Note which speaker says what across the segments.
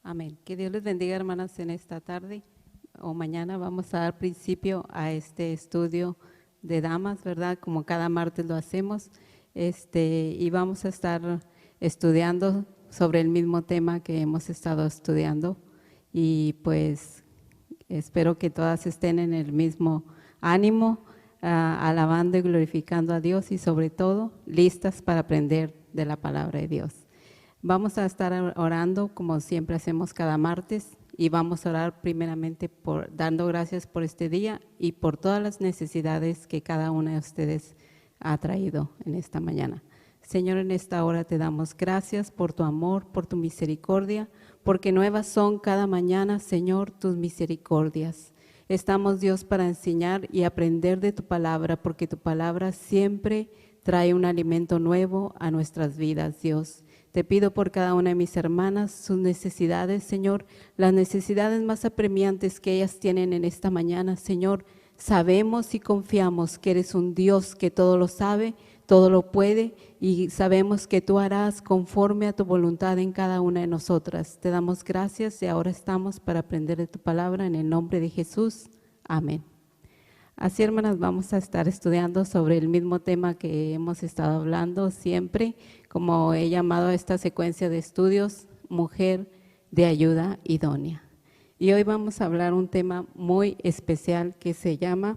Speaker 1: Amén. Que Dios les bendiga, hermanas, en esta tarde o mañana. Vamos a dar principio a este estudio de damas, ¿verdad? Como cada martes lo hacemos. Y vamos a estar estudiando sobre el mismo tema que hemos estado estudiando. Y pues espero que todas estén en el mismo ánimo, alabando y glorificando a Dios y sobre todo listas para aprender de la palabra de Dios. Vamos a estar orando como siempre hacemos cada martes y vamos a orar primeramente dando gracias por este día y por todas las necesidades que cada una de ustedes ha traído en esta mañana. Señor, en esta hora te damos gracias por tu amor, por tu misericordia, porque nuevas son cada mañana, Señor, tus misericordias. Estamos, Dios, para enseñar y aprender de tu palabra, porque tu palabra siempre trae un alimento nuevo a nuestras vidas, Dios. Te pido por cada una de mis hermanas sus necesidades, Señor, las necesidades más apremiantes que ellas tienen en esta mañana, Señor. Sabemos y confiamos que eres un Dios que todo lo sabe, todo lo puede y sabemos que tú harás conforme a tu voluntad en cada una de nosotras. Te damos gracias y ahora estamos para aprender de tu palabra en el nombre de Jesús. Amén. Así, hermanas, vamos a estar estudiando sobre el mismo tema que hemos estado hablando siempre, como he llamado a esta secuencia de estudios, Mujer de Ayuda Idónea. Y hoy vamos a hablar un tema muy especial que se llama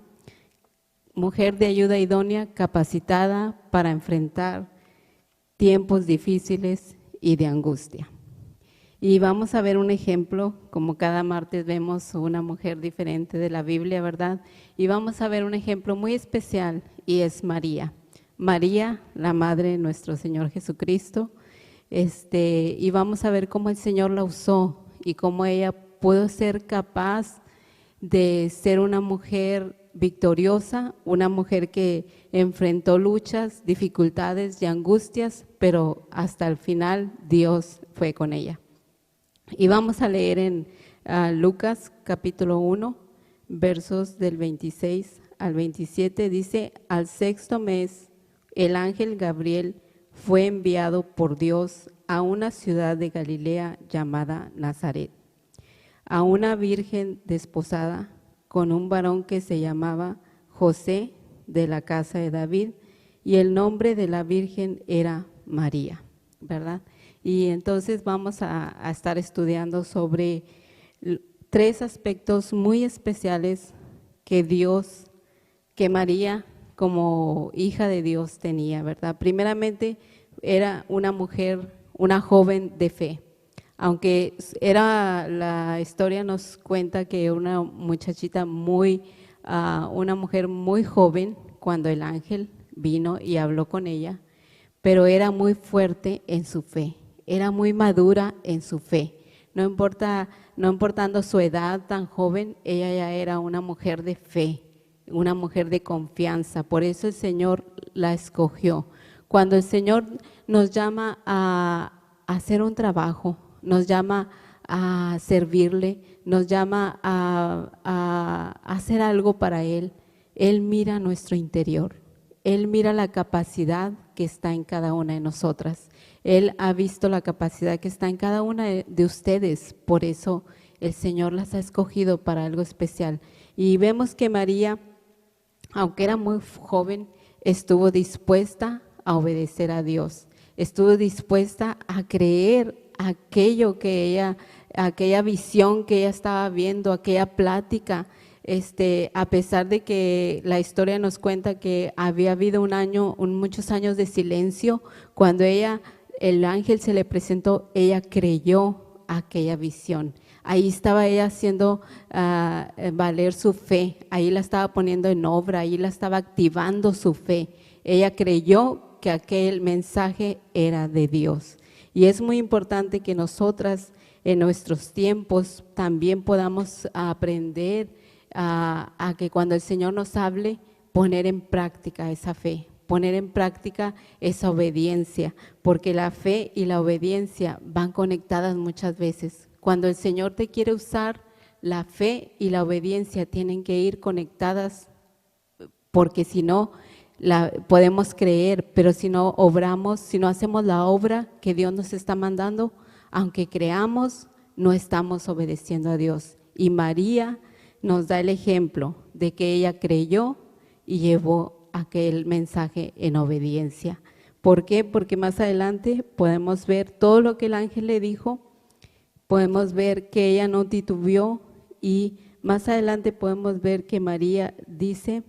Speaker 1: Mujer de Ayuda Idónea capacitada para enfrentar tiempos difíciles y de angustia. Y vamos a ver un ejemplo, como cada martes vemos una mujer diferente de la Biblia, ¿verdad? Y vamos a ver un ejemplo muy especial y es María. María, la madre de nuestro Señor Jesucristo, y vamos a ver cómo el Señor la usó y cómo ella pudo ser capaz de ser una mujer victoriosa, una mujer que enfrentó luchas, dificultades y angustias, pero hasta el final Dios fue con ella. Y vamos a leer en Lucas capítulo 1, versos del 26 al 27, dice: al sexto mes, el ángel Gabriel fue enviado por Dios a una ciudad de Galilea llamada Nazaret, a una virgen desposada con un varón que se llamaba José, de la casa de David, y el nombre de la virgen era María, ¿verdad? Y entonces vamos a estar estudiando sobre tres aspectos muy especiales que María como hija de Dios tenía, ¿verdad? Primeramente era una mujer, una joven de fe, aunque la historia nos cuenta que una muchachita una mujer muy joven cuando el ángel vino y habló con ella, pero era muy fuerte en su fe. Era muy madura en su fe. No importando su edad tan joven, ella ya era una mujer de fe, una mujer de confianza. Por eso el Señor la escogió. Cuando el Señor nos llama a hacer un trabajo, nos llama a servirle, nos llama a hacer algo para Él, Él mira nuestro interior. Él mira la capacidad que está en cada una de nosotras. Él ha visto la capacidad que está en cada una de ustedes. Por eso el Señor las ha escogido para algo especial. Y vemos que María, aunque era muy joven, estuvo dispuesta a obedecer a Dios. Estuvo dispuesta a creer aquella visión que ella estaba viendo, aquella plática. A pesar de que la historia nos cuenta que había habido muchos años de silencio, cuando el ángel se le presentó, ella creyó aquella visión. Ahí estaba ella haciendo valer su fe, ahí la estaba poniendo en obra, ahí la estaba activando su fe. Ella creyó que aquel mensaje era de Dios. Y es muy importante que nosotras en nuestros tiempos también podamos aprender a que cuando el Señor nos hable, poner en práctica esa fe, poner en práctica esa obediencia, porque la fe y la obediencia van conectadas muchas veces. Cuando el Señor te quiere usar, la fe y la obediencia tienen que ir conectadas, porque si no, podemos creer, pero si no obramos, si no hacemos la obra que Dios nos está mandando, aunque creamos, no estamos obedeciendo a Dios. Y María nos da el ejemplo de que ella creyó y llevó aquel mensaje en obediencia. ¿Por qué? Porque más adelante podemos ver todo lo que el ángel le dijo, podemos ver que ella no titubeó y más adelante podemos ver que María dice,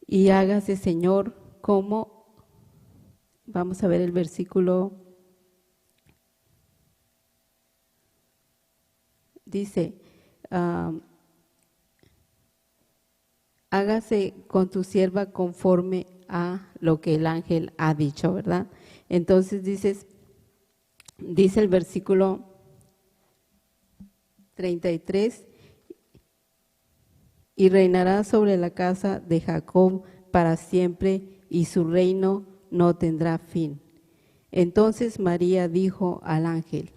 Speaker 1: y hágase Señor como, vamos a ver el versículo, dice, hágase con tu sierva conforme a lo que el ángel ha dicho, ¿verdad? Entonces dice el versículo 33, y reinará sobre la casa de Jacob para siempre, y su reino no tendrá fin. Entonces María dijo al ángel,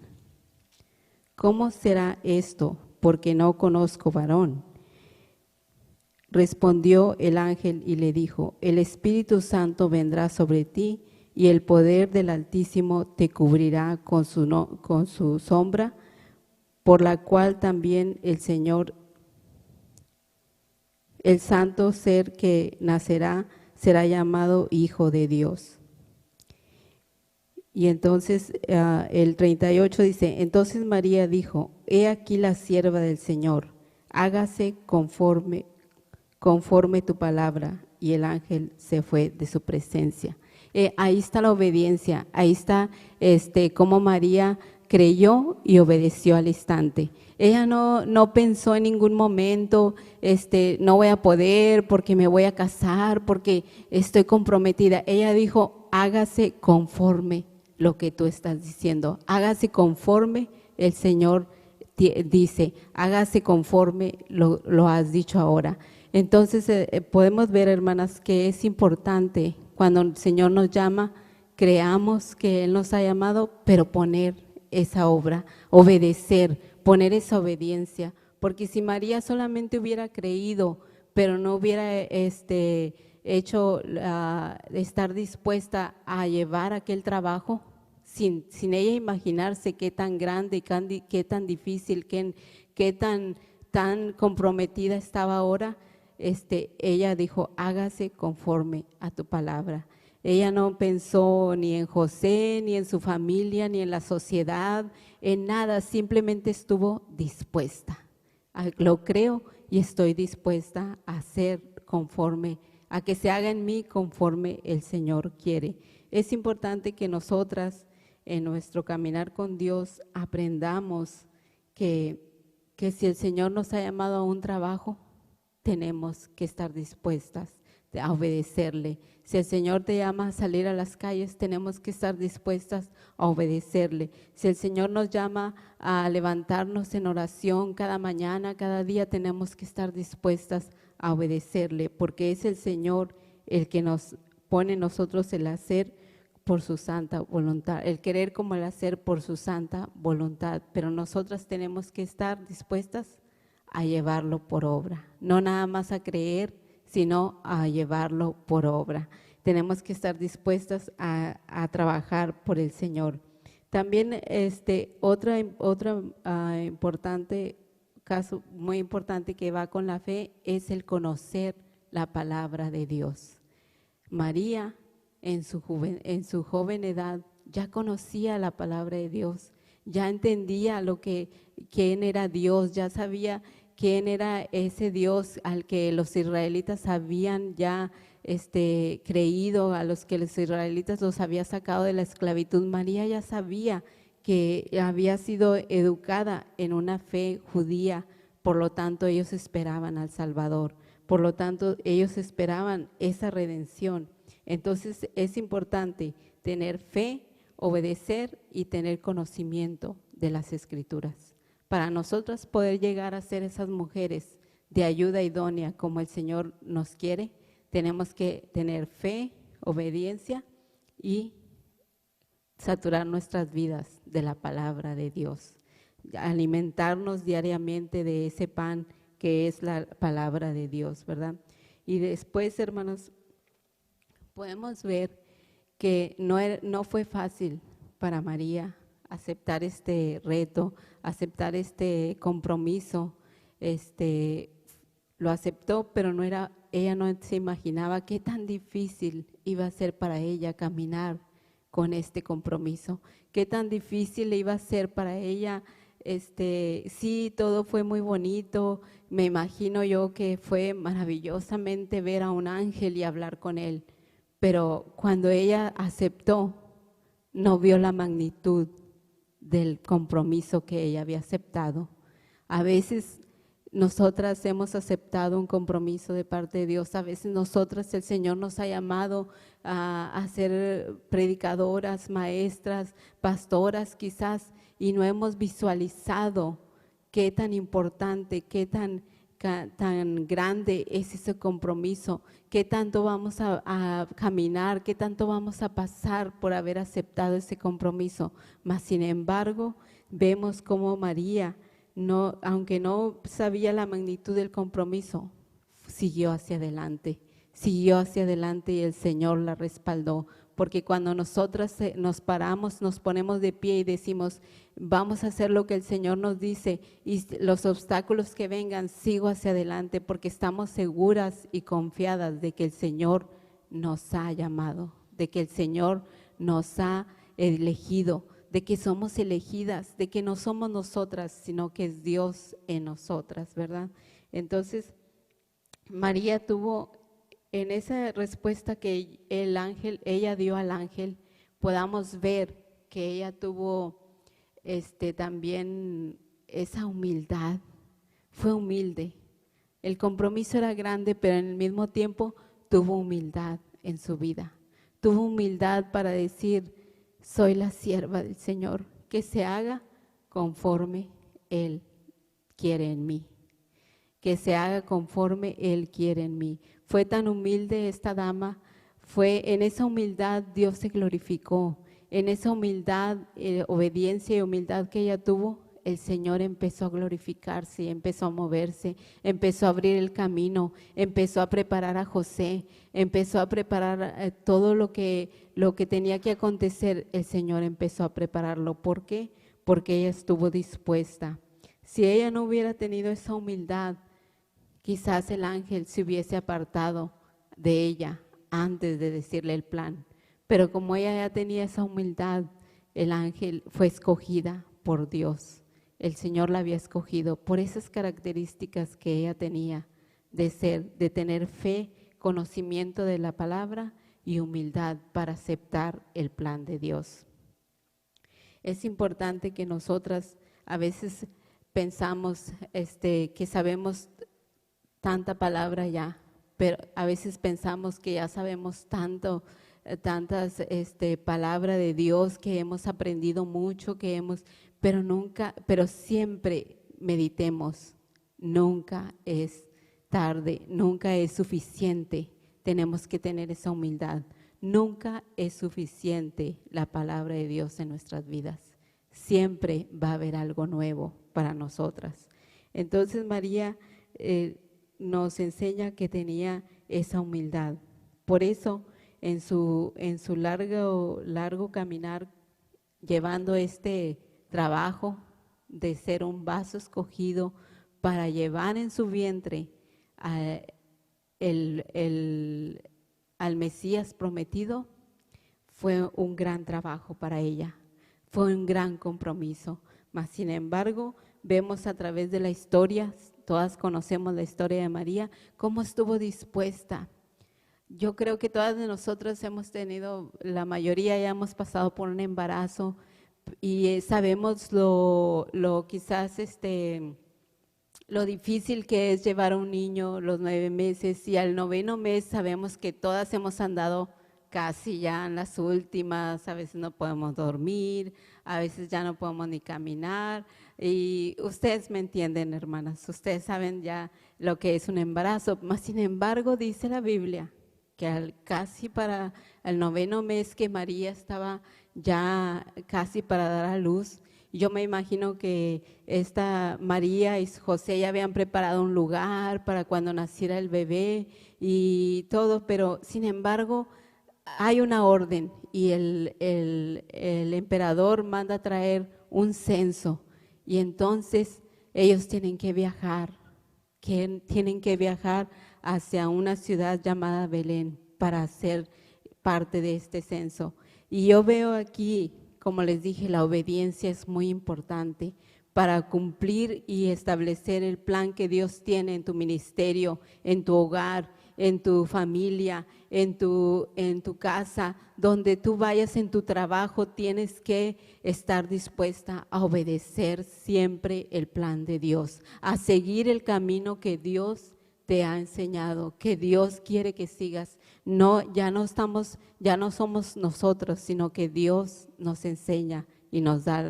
Speaker 1: ¿cómo será esto? Porque no conozco varón. Respondió el ángel y le dijo, el Espíritu Santo vendrá sobre ti y el poder del Altísimo te cubrirá con su sombra, por la cual también el Señor, el santo ser que nacerá, será llamado Hijo de Dios. Y entonces el 38 dice, entonces María dijo, he aquí la sierva del Señor, hágase conforme tu palabra. Y el ángel se fue de su presencia. Ahí está la obediencia, ahí está cómo María creyó y obedeció al instante. Ella no pensó en ningún momento, no voy a poder porque me voy a casar, porque estoy comprometida. Ella dijo, hágase conforme lo que tú estás diciendo, hágase conforme el Señor dice, hágase conforme lo has dicho ahora. Entonces podemos ver, hermanas, que es importante cuando el Señor nos llama, creamos que Él nos ha llamado, pero poner esa obra, obedecer, poner esa obediencia, porque si María solamente hubiera creído, pero no hubiera hecho estar dispuesta a llevar aquel trabajo, sin ella imaginarse qué tan grande, qué tan difícil, qué tan comprometida estaba ahora, ella dijo, hágase conforme a tu palabra. Ella no pensó ni en José, ni en su familia, ni en la sociedad, en nada, simplemente estuvo dispuesta. Lo creo y estoy dispuesta a hacer conforme, a que se haga en mí conforme el Señor quiere. Es importante que nosotras en nuestro caminar con Dios aprendamos que si el Señor nos ha llamado a un trabajo, tenemos que estar dispuestas a obedecerle. Si el Señor te llama a salir a las calles, tenemos que estar dispuestas a obedecerle. Si el Señor nos llama a levantarnos en oración cada mañana, cada día, tenemos que estar dispuestas a obedecerle, porque es el Señor el que nos pone en nosotros el hacer por su santa voluntad, el querer como el hacer por su santa voluntad, pero nosotras tenemos que estar dispuestas a llevarlo por obra, no nada más a creer, sino a llevarlo por obra. Tenemos que estar dispuestas a trabajar por el Señor. También otra importante caso, muy importante que va con la fe, es el conocer la palabra de Dios. María en su joven edad ya conocía la palabra de Dios, ya entendía quién era Dios, ya sabía quién era ese Dios al que los israelitas habían ya creído, a los que los israelitas los había sacado de la esclavitud. María ya sabía que había sido educada en una fe judía, por lo tanto ellos esperaban al Salvador, por lo tanto ellos esperaban esa redención. Entonces es importante tener fe, obedecer y tener conocimiento de las Escrituras. Para nosotras poder llegar a ser esas mujeres de ayuda idónea como el Señor nos quiere, tenemos que tener fe, obediencia y saturar nuestras vidas de la palabra de Dios, alimentarnos diariamente de ese pan que es la palabra de Dios, ¿verdad? Y después, hermanos, podemos ver que no fue fácil para María aceptar este reto, aceptar este compromiso. Lo aceptó, pero ella no se imaginaba qué tan difícil iba a ser para ella caminar con este compromiso, qué tan difícil iba a ser para ella. Sí, todo fue muy bonito, me imagino yo que fue maravillosamente ver a un ángel y hablar con él, pero cuando ella aceptó, no vio la magnitud del compromiso que ella había aceptado. A veces nosotras hemos aceptado un compromiso de parte de Dios, a veces nosotras el Señor nos ha llamado a ser predicadoras, maestras, pastoras quizás, y no hemos visualizado qué tan importante, qué tan grande es ese compromiso, qué tanto vamos a caminar, qué tanto vamos a pasar por haber aceptado ese compromiso. Mas sin embargo, vemos cómo María, no, aunque no sabía la magnitud del compromiso, siguió hacia adelante y el Señor la respaldó. Porque cuando nosotras nos paramos, nos ponemos de pie y decimos, vamos a hacer lo que el Señor nos dice y los obstáculos que vengan, sigo hacia adelante porque estamos seguras y confiadas de que el Señor nos ha llamado, de que el Señor nos ha elegido, de que somos elegidas, de que no somos nosotras, sino que es Dios en nosotras, ¿verdad? Entonces, María tuvo en esa respuesta que ella dio al ángel, podamos ver que ella tuvo también esa humildad, fue humilde. El compromiso era grande, pero en el mismo tiempo tuvo humildad en su vida. Tuvo humildad para decir, soy la sierva del Señor, que se haga conforme Él quiere en mí. Que se haga conforme Él quiere en mí. Fue tan humilde esta dama, en esa humildad Dios se glorificó, en esa humildad, obediencia y humildad que ella tuvo, el Señor empezó a glorificarse, empezó a moverse, empezó a abrir el camino, empezó a preparar a José, empezó a preparar todo lo que tenía que acontecer, el Señor empezó a prepararlo. ¿Por qué? Porque ella estuvo dispuesta. Si ella no hubiera tenido esa humildad, quizás el ángel se hubiese apartado de ella antes de decirle el plan. Pero como ella ya tenía esa humildad, el ángel fue escogida por Dios. El Señor la había escogido por esas características que ella tenía de tener fe, conocimiento de la palabra y humildad para aceptar el plan de Dios. Es importante que nosotras a veces pensamos que sabemos tanta palabra ya, pero a veces pensamos que ya sabemos tantas palabras de Dios, que hemos aprendido mucho, pero siempre meditemos, nunca es tarde, nunca es suficiente, tenemos que tener esa humildad, nunca es suficiente la palabra de Dios en nuestras vidas, siempre va a haber algo nuevo para nosotras. Entonces María nos enseña que tenía esa humildad. Por eso, en su largo caminar, llevando este trabajo de ser un vaso escogido para llevar en su vientre al Mesías prometido, fue un gran trabajo para ella, fue un gran compromiso. Mas, sin embargo, vemos a través de la historia, todas conocemos la historia de María, cómo estuvo dispuesta. Yo creo que todas de nosotros hemos tenido, la mayoría ya hemos pasado por un embarazo y sabemos quizás lo difícil que es llevar a un niño los 9 meses, y al 9º mes sabemos que todas hemos andado casi ya en las últimas, a veces no podemos dormir, a veces ya no podemos ni caminar, y ustedes me entienden, hermanas, ustedes saben ya lo que es un embarazo. Mas sin embargo dice la Biblia que casi para el 9º mes que María estaba ya casi para dar a luz, yo me imagino que esta María y José ya habían preparado un lugar para cuando naciera el bebé y todo, pero sin embargo hay una orden y el emperador manda a traer un censo y entonces ellos tienen que viajar, hacia una ciudad llamada Belén para ser parte de este censo. Y yo veo aquí, como les dije, la obediencia es muy importante para cumplir y establecer el plan que Dios tiene en tu ministerio, en tu hogar, en tu familia, en tu casa, donde tú vayas en tu trabajo, tienes que estar dispuesta a obedecer siempre el plan de Dios, a seguir el camino que Dios te ha enseñado, que Dios quiere que sigas. No, ya no somos nosotros, sino que Dios nos enseña y nos da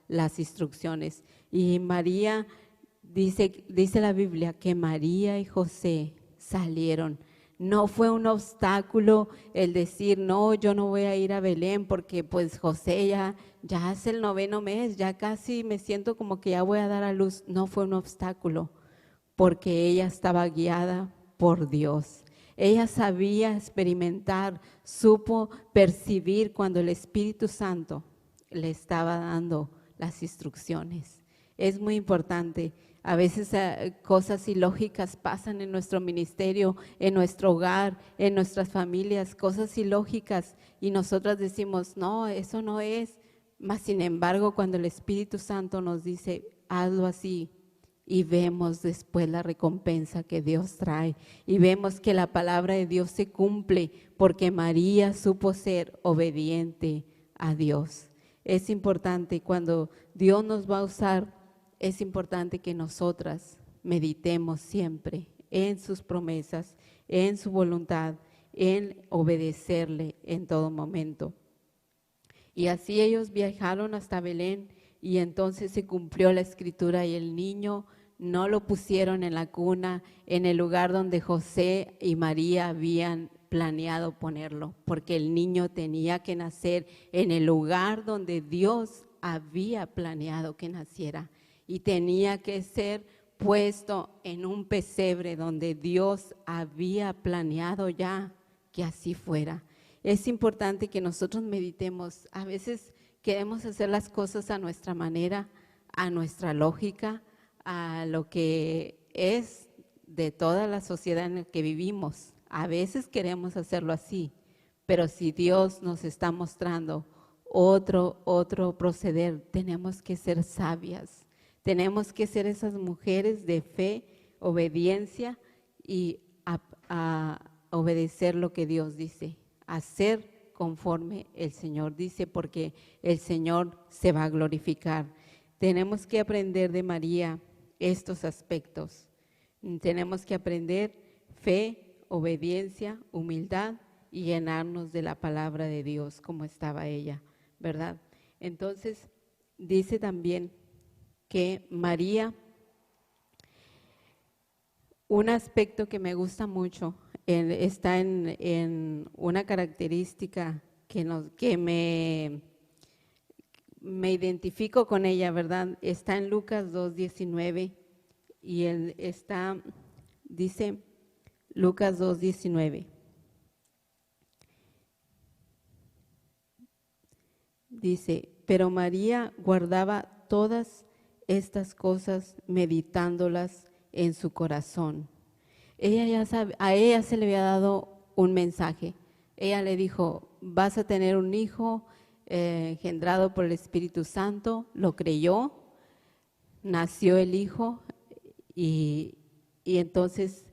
Speaker 1: las instrucciones. Y María, dice la Biblia que María y José salieron. No fue un obstáculo el decir, no, yo no voy a ir a Belén porque pues José ya es el 9º mes, ya casi me siento como que ya voy a dar a luz. No fue un obstáculo porque ella estaba guiada por Dios. Ella sabía experimentar, supo percibir cuando el Espíritu Santo le estaba dando las instrucciones. Es muy importante. A veces cosas ilógicas pasan en nuestro ministerio, en nuestro hogar, en nuestras familias, cosas ilógicas y nosotras decimos, no, eso no es. Mas sin embargo, cuando el Espíritu Santo nos dice, hazlo así, y vemos después la recompensa que Dios trae y vemos que la palabra de Dios se cumple porque María supo ser obediente a Dios. Es importante cuando Dios nos va a usar, es importante que nosotras meditemos siempre en sus promesas, en su voluntad, en obedecerle en todo momento. Y así ellos viajaron hasta Belén y entonces se cumplió la escritura y el niño no lo pusieron en la cuna, en el lugar donde José y María habían planeado ponerlo, porque el niño tenía que nacer en el lugar donde Dios había planeado que naciera y tenía que ser puesto en un pesebre donde Dios había planeado ya que así fuera. Es importante que nosotros meditemos. A veces queremos hacer las cosas a nuestra manera, a nuestra lógica, a lo que es de toda la sociedad en la que vivimos. A veces queremos hacerlo así, pero si Dios nos está mostrando otro proceder, tenemos que ser sabias, tenemos que ser esas mujeres de fe, obediencia y a obedecer lo que Dios dice, hacer conforme el Señor dice, porque el Señor se va a glorificar. Tenemos que aprender de María estos aspectos. Tenemos que aprender fe, obediencia, humildad y llenarnos de la palabra de Dios como estaba ella, ¿verdad? Entonces, dice también que María, un aspecto que me gusta mucho, está en una característica que me identifico con ella, ¿verdad? Está en Lucas 2:19 y dice Lucas 2:19. Dice, pero María guardaba todas estas cosas meditándolas en su corazón. A ella se le había dado un mensaje. Ella le dijo, vas a tener un hijo engendrado por el Espíritu Santo. Lo creyó, nació el hijo y entonces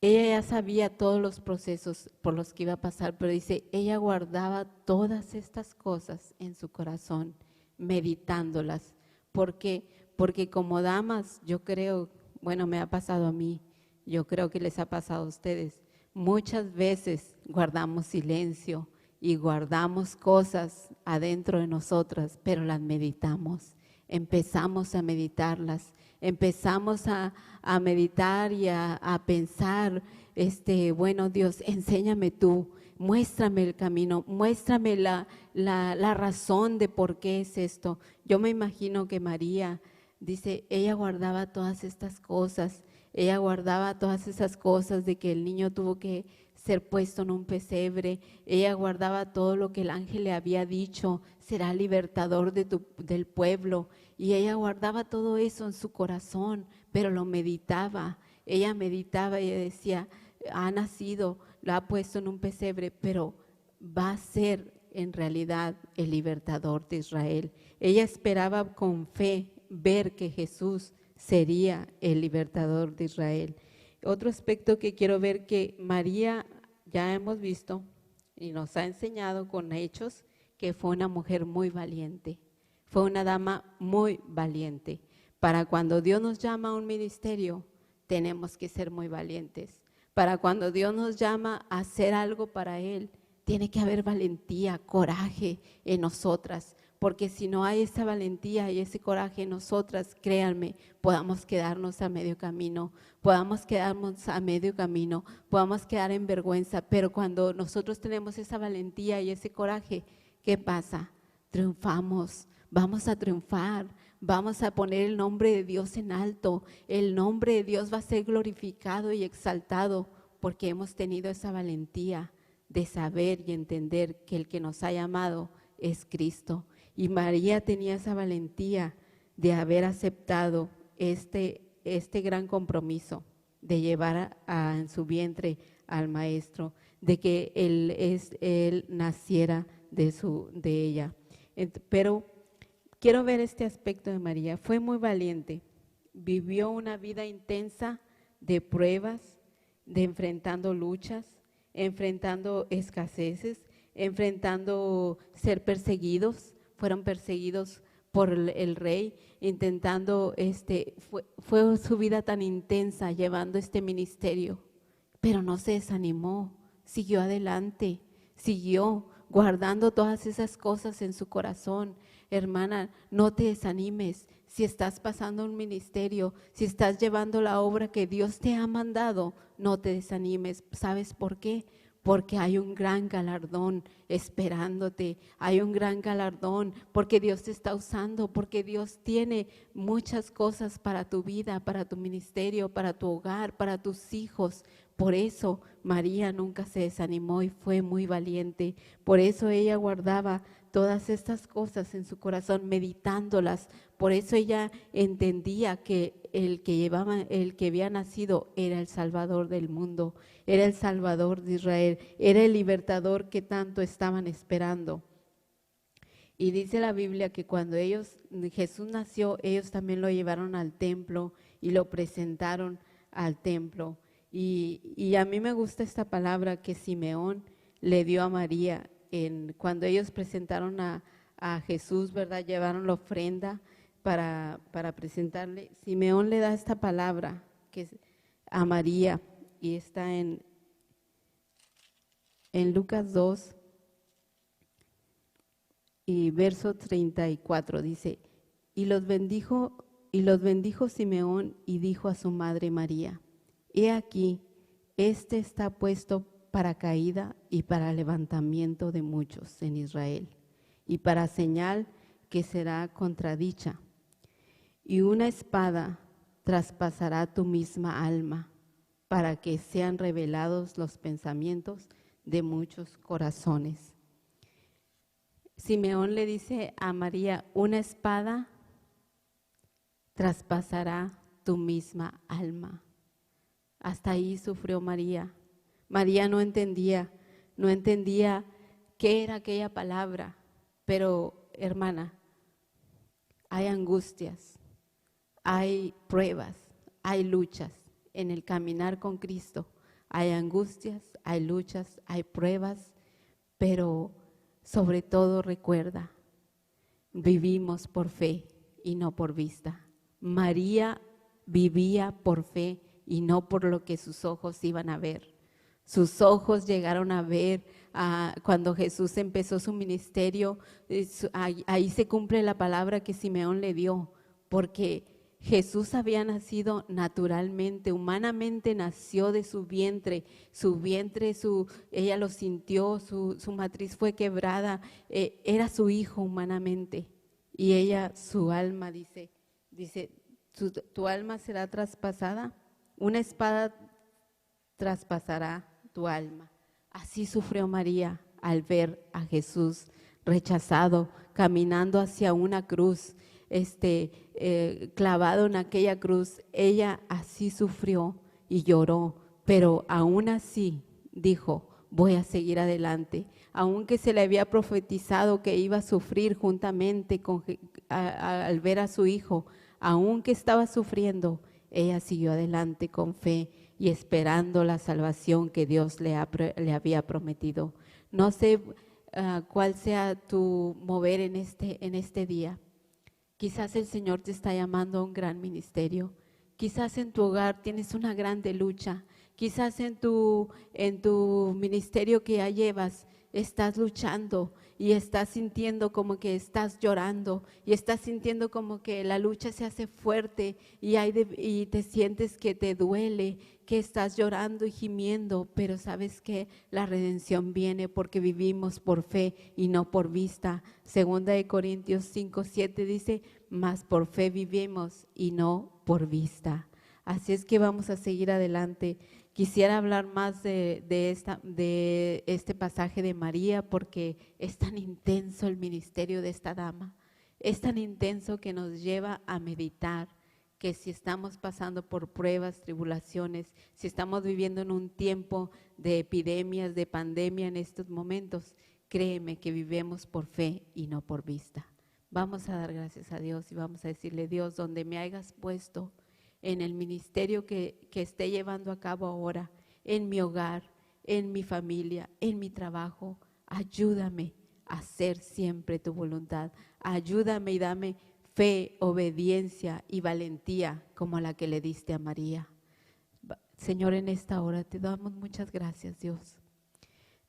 Speaker 1: ella ya sabía todos los procesos por los que iba a pasar, pero dice, ella guardaba todas estas cosas en su corazón, meditándolas. ¿Por qué? Porque como damas, yo creo, bueno, me ha pasado a mí, yo creo que les ha pasado a ustedes, muchas veces guardamos silencio y guardamos cosas adentro de nosotras, pero las meditamos, empezamos a meditarlas. Empezamos a meditar y a pensar, bueno, Dios, enséñame tú, muéstrame el camino, muéstrame la razón de por qué es esto. Yo me imagino que María, dice, ella guardaba todas estas cosas, ella guardaba todas esas cosas de que el niño tuvo que ser puesto en un pesebre. Ella guardaba todo lo que el ángel le había dicho, será libertador del pueblo. Y ella guardaba todo eso en su corazón, pero lo meditaba. Ella meditaba y decía, ha nacido, lo ha puesto en un pesebre, pero va a ser en realidad el libertador de Israel. Ella esperaba con fe ver que Jesús sería el libertador de Israel. Otro aspecto que quiero ver que María ya hemos visto y nos ha enseñado con hechos que fue una mujer muy valiente, fue una dama muy valiente. Para cuando Dios nos llama a un ministerio, tenemos que ser muy valientes. Para cuando Dios nos llama a hacer algo para Él, tiene que haber valentía, coraje en nosotras, porque si no hay esa valentía y ese coraje en nosotras, créanme, podamos quedarnos a medio camino, podamos quedar en vergüenza, pero cuando nosotros tenemos esa valentía y ese coraje, ¿qué pasa? Triunfamos, vamos a triunfar, vamos a poner el nombre de Dios en alto, el nombre de Dios va a ser glorificado y exaltado porque hemos tenido esa valentía de saber y entender que el que nos ha llamado es Cristo. Y María tenía esa valentía de haber aceptado este gran compromiso de llevar en su vientre al Maestro, de que él naciera de ella. Pero quiero ver este aspecto de María. Fue muy valiente, vivió una vida intensa de pruebas, de enfrentando luchas, enfrentando escaseces, enfrentando ser perseguidos. Fueron perseguidos por el rey, intentando, fue su vida tan intensa llevando este ministerio, pero no se desanimó, siguió adelante, siguió guardando todas esas cosas en su corazón. Hermana, no te desanimes. Si estás pasando un ministerio, si estás llevando la obra que Dios te ha mandado, no te desanimes. ¿Sabes por qué? Porque hay un gran galardón esperándote, hay un gran galardón, porque Dios te está usando, porque Dios tiene muchas cosas para tu vida, para tu ministerio, para tu hogar, para tus hijos. Por eso María nunca se desanimó y fue muy valiente. Por eso ella guardaba todas estas cosas en su corazón, meditándolas. Por eso ella entendía que el que había nacido era el Salvador del mundo, era el Salvador de Israel, era el libertador que tanto estaban esperando. Y dice la Biblia que cuando Jesús nació, ellos también lo llevaron al templo y lo presentaron al templo. Y a mí me gusta esta palabra que Simeón le dio a María cuando ellos presentaron a Jesús, ¿verdad? Llevaron la ofrenda para presentarle. Simeón le da esta palabra que es a María y está en Lucas 2 y verso 34, dice, y los bendijo Simeón y dijo a su madre María, he aquí, este está puesto para caída y para levantamiento de muchos en Israel, y para señal que será contradicha. Y una espada traspasará tu misma alma, para que sean revelados los pensamientos de muchos corazones. Simeón le dice a María, una espada traspasará tu misma alma. Hasta ahí sufrió María. María no entendía qué era aquella palabra, pero hermana, hay angustias, hay pruebas, hay luchas en el caminar con Cristo. Hay angustias, hay luchas, hay pruebas, pero sobre todo recuerda, vivimos por fe y no por vista. María vivía por fe y no por lo que sus ojos iban a ver. Sus ojos llegaron a ver cuando Jesús empezó su ministerio, ahí se cumple la palabra que Simeón le dio, porque Jesús había nacido naturalmente, humanamente nació de su vientre, ella lo sintió, su matriz fue quebrada, era su hijo humanamente. Y ella, su alma, dice, tu alma será traspasada, una espada traspasará tu alma. Así sufrió María al ver a Jesús rechazado, caminando hacia una cruz, clavado en aquella cruz. Ella así sufrió y lloró, pero aún así dijo: voy a seguir adelante. Aunque se le había profetizado que iba a sufrir juntamente al ver a su hijo, aunque estaba sufriendo, ella siguió adelante con fe y esperando la salvación que Dios le había prometido. No sé cuál sea tu mover en este día. Quizás el Señor te está llamando a un gran ministerio. Quizás en tu hogar tienes una grande lucha. Quizás en tu ministerio que ya llevas estás luchando y estás sintiendo como que estás llorando y estás sintiendo como que la lucha se hace fuerte y te sientes que te duele, que estás llorando y gimiendo, pero sabes que la redención viene porque vivimos por fe y no por vista. Segunda de Corintios 5:7 dice: mas por fe vivimos y no por vista. Así es que vamos a seguir adelante. Quisiera hablar más de este pasaje de María porque es tan intenso el ministerio de esta dama. Es tan intenso que nos lleva a meditar que si estamos pasando por pruebas, tribulaciones, si estamos viviendo en un tiempo de epidemias, de pandemia en estos momentos, créeme que vivimos por fe y no por vista. Vamos a dar gracias a Dios y vamos a decirle: Dios, donde me hayas puesto, en el ministerio que esté llevando a cabo ahora, en mi hogar, en mi familia, en mi trabajo, ayúdame a hacer siempre tu voluntad. Ayúdame y dame fe, obediencia y valentía como la que le diste a María. Señor, en esta hora te damos muchas gracias, Dios.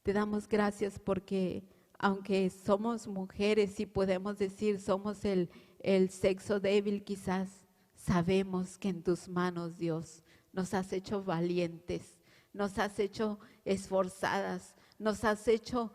Speaker 1: Te damos gracias porque aunque somos mujeres y podemos decir somos el sexo débil quizás, sabemos que en tus manos, Dios, nos has hecho valientes, nos has hecho esforzadas, nos has hecho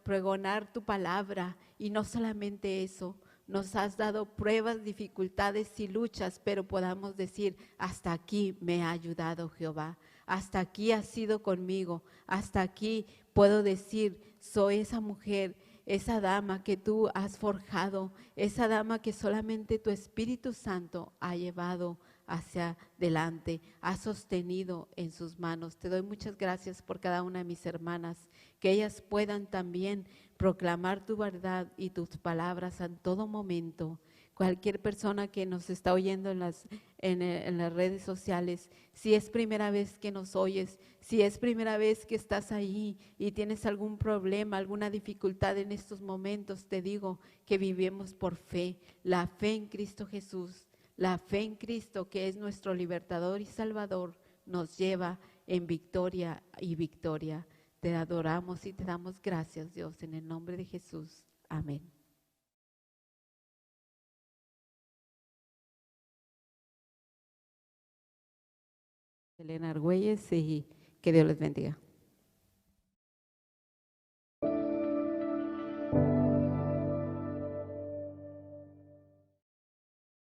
Speaker 1: pregonar tu palabra, y no solamente eso, nos has dado pruebas, dificultades y luchas, pero podamos decir: hasta aquí me ha ayudado Jehová, hasta aquí has sido conmigo, hasta aquí puedo decir: soy esa mujer, esa dama que tú has forjado, esa dama que solamente tu Espíritu Santo ha llevado hacia adelante, ha sostenido en sus manos. Te doy muchas gracias por cada una de mis hermanas, que ellas puedan también proclamar tu verdad y tus palabras en todo momento. Cualquier persona que nos está oyendo en las redes sociales, si es primera vez que nos oyes, si es primera vez que estás ahí y tienes algún problema, alguna dificultad en estos momentos, te digo que vivimos por fe, la fe en Cristo Jesús. La fe en Cristo, que es nuestro libertador y salvador, nos lleva en victoria y victoria. Te adoramos y te damos gracias, Dios, en el nombre de Jesús. Amén. Elena Argüelles, y que Dios les bendiga.